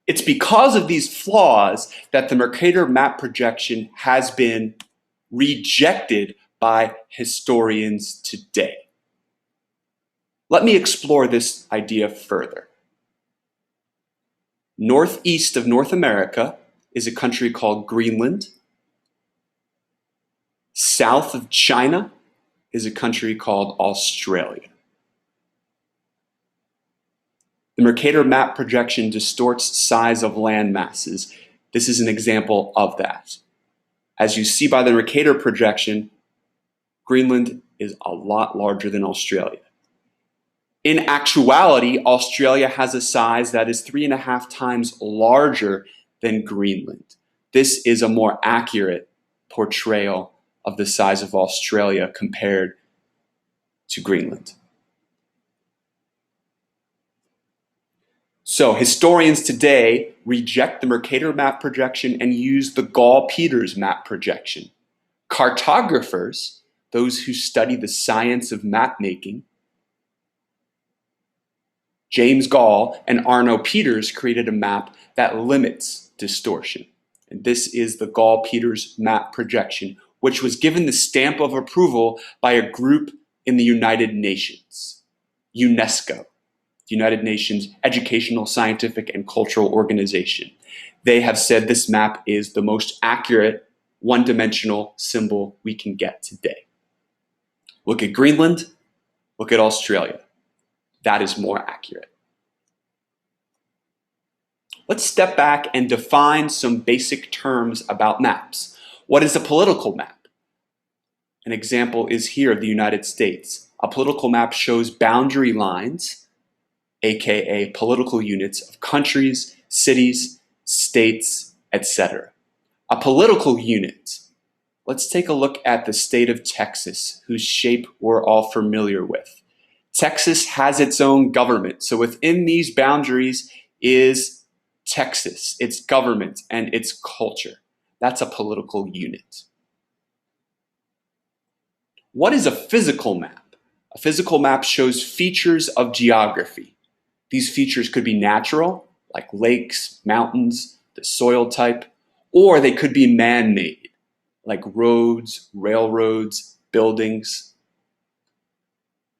It's because of these flaws that the Mercator Map Projection has been rejected by historians today. Let me explore this idea further. Northeast of North America is a country called Greenland. South of China is a country called Australia. The Mercator Map Projection distorts size of land masses. This is an example of that. As you see by the Mercator projection, Greenland is a lot larger than Australia. In actuality, Australia has a size that is 3.5 times larger than Greenland. This is a more accurate portrayal of the size of Australia compared to Greenland. So historians today reject the Mercator Map Projection and use the Gall-Peters Map Projection. Cartographers, those who study the science of map making, James Gall and Arno Peters created a map that limits distortion. And this is the Gall-Peters Map Projection, which was given the stamp of approval by a group in the United Nations, UNESCO. United Nations Educational, Scientific, and Cultural Organization. They have said this map is the most accurate one-dimensional symbol we can get today. Look at Greenland, look at Australia. That is more accurate. Let's step back and define some basic terms about maps. What is a political map? An example is here of the United States. A political map shows boundary lines, aka political units of countries, cities, states, etc. A political unit. Let's take a look at the state of Texas, whose shape we're all familiar with. Texas has its own government. So within these boundaries is Texas, its government and its culture. That's a political unit. What is a physical map? A physical map shows features of geography. These features could be natural, like lakes, mountains, the soil type, or they could be man-made, like roads, railroads, buildings.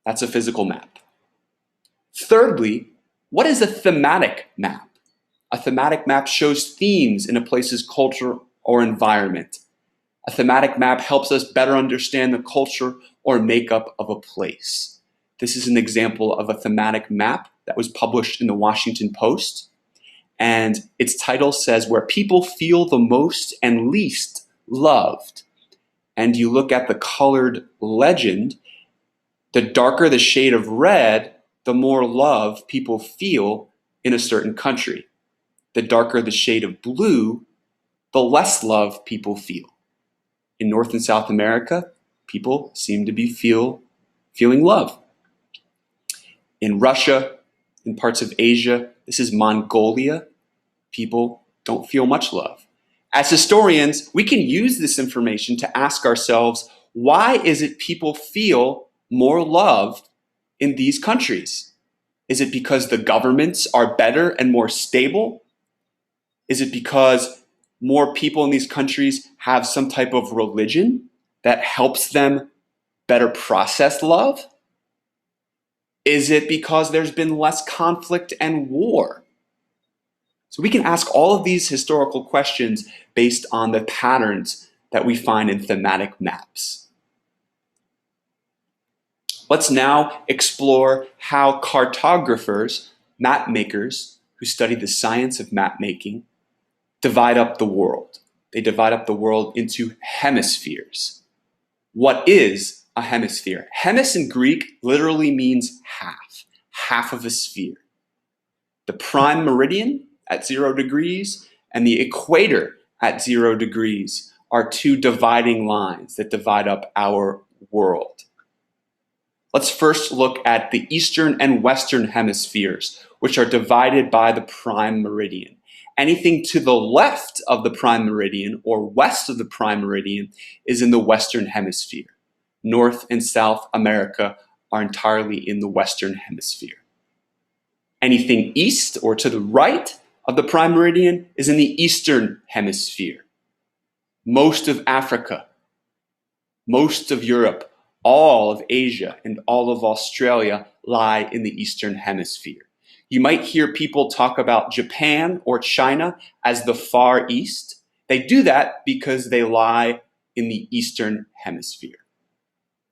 That's a physical map. Thirdly, what is a thematic map? A thematic map shows themes in a place's culture or environment. A thematic map helps us better understand the culture or makeup of a place. This is an example of a thematic map that was published in the Washington Post. And its title says, "Where people feel the most and least loved." And you look at the colored legend, the darker the shade of red, the more love people feel in a certain country. The darker the shade of blue, the less love people feel. In North and South America, people seem to be feeling love. In Russia, in parts of Asia, this is Mongolia, people don't feel much love. As historians, we can use this information to ask ourselves, why is it people feel more loved in these countries? Is it because the governments are better and more stable? Is it because more people in these countries have some type of religion that helps them better process love? Is it because there's been less conflict and war? So we can ask all of these historical questions based on the patterns that we find in thematic maps. Let's now explore how cartographers, map makers who study the science of map making, divide up the world. They divide up the world into hemispheres. What is a hemisphere? Hemis in Greek literally means half of a sphere. The prime meridian at 0 degrees and the equator at 0 degrees are two dividing lines that divide up our world. Let's first look at the eastern and western hemispheres, which are divided by the prime meridian. Anything to the left of the prime meridian or west of the prime meridian is in the western hemisphere. North and South America are entirely in the western hemisphere. Anything east or to the right of the prime meridian is in the eastern hemisphere. Most of Africa, most of Europe, all of Asia, and all of Australia lie in the eastern hemisphere. You might hear people talk about Japan or China as the Far East. They do that because they lie in the eastern hemisphere,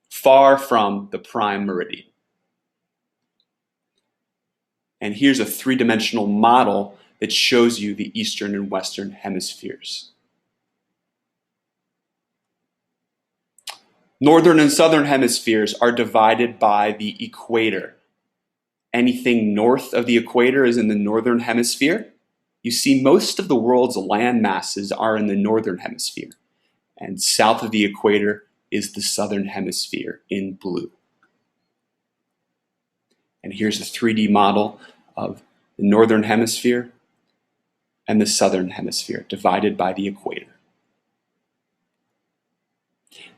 far from the prime meridian. And here's a three-dimensional model that shows you the eastern and western hemispheres. Northern and southern hemispheres are divided by the equator. Anything north of the equator is in the northern hemisphere. You see, most of the world's land masses are in the northern hemisphere, and south of the equator is the southern hemisphere in blue. And here's a 3D model of the northern hemisphere and the southern hemisphere divided by the equator.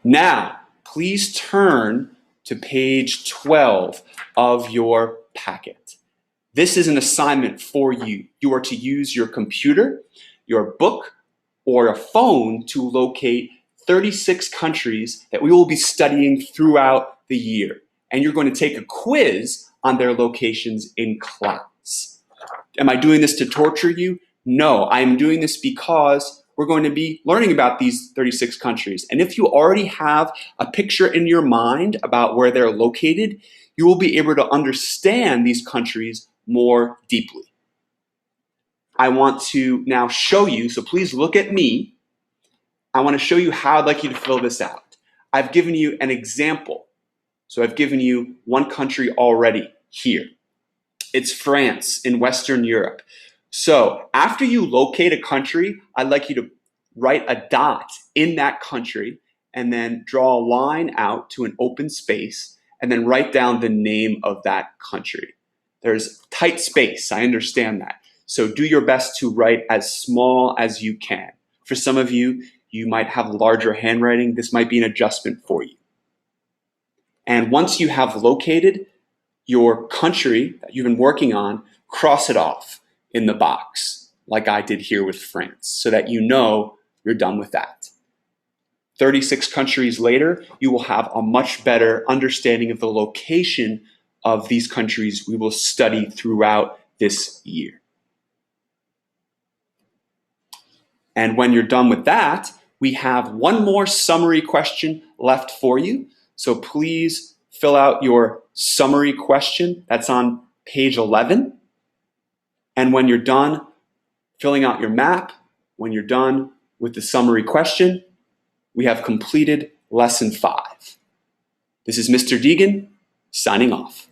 Now, please turn to page 12 of your packet. This is an assignment for you. You are to use your computer, your book, or a phone to locate 36 countries that we will be studying throughout the year. And you're going to take a quiz on their locations in class. Am I doing this to torture you? No, I am doing this because we're going to be learning about these 36 countries. And if you already have a picture in your mind about where they're located, you will be able to understand these countries more deeply. I want to now show you, so please look at me. I want to show you how I'd like you to fill this out. I've given you an example. So I've given you one country already here. It's France in Western Europe. So after you locate a country, I'd like you to write a dot in that country and then draw a line out to an open space and then write down the name of that country. There's tight space, I understand that. So do your best to write as small as you can. For some of you, you might have larger handwriting. This might be an adjustment for you. And once you have located your country that you've been working on, cross it off in the box, like I did here with France, so that you know you're done with that. 36 countries later, you will have a much better understanding of the location of these countries we will study throughout this year. And when you're done with that, we have one more summary question left for you. So please fill out your summary question. That's on page 11. And when you're done filling out your map, when you're done with the summary question, we have completed lesson 5. This is Mr. Deegan signing off.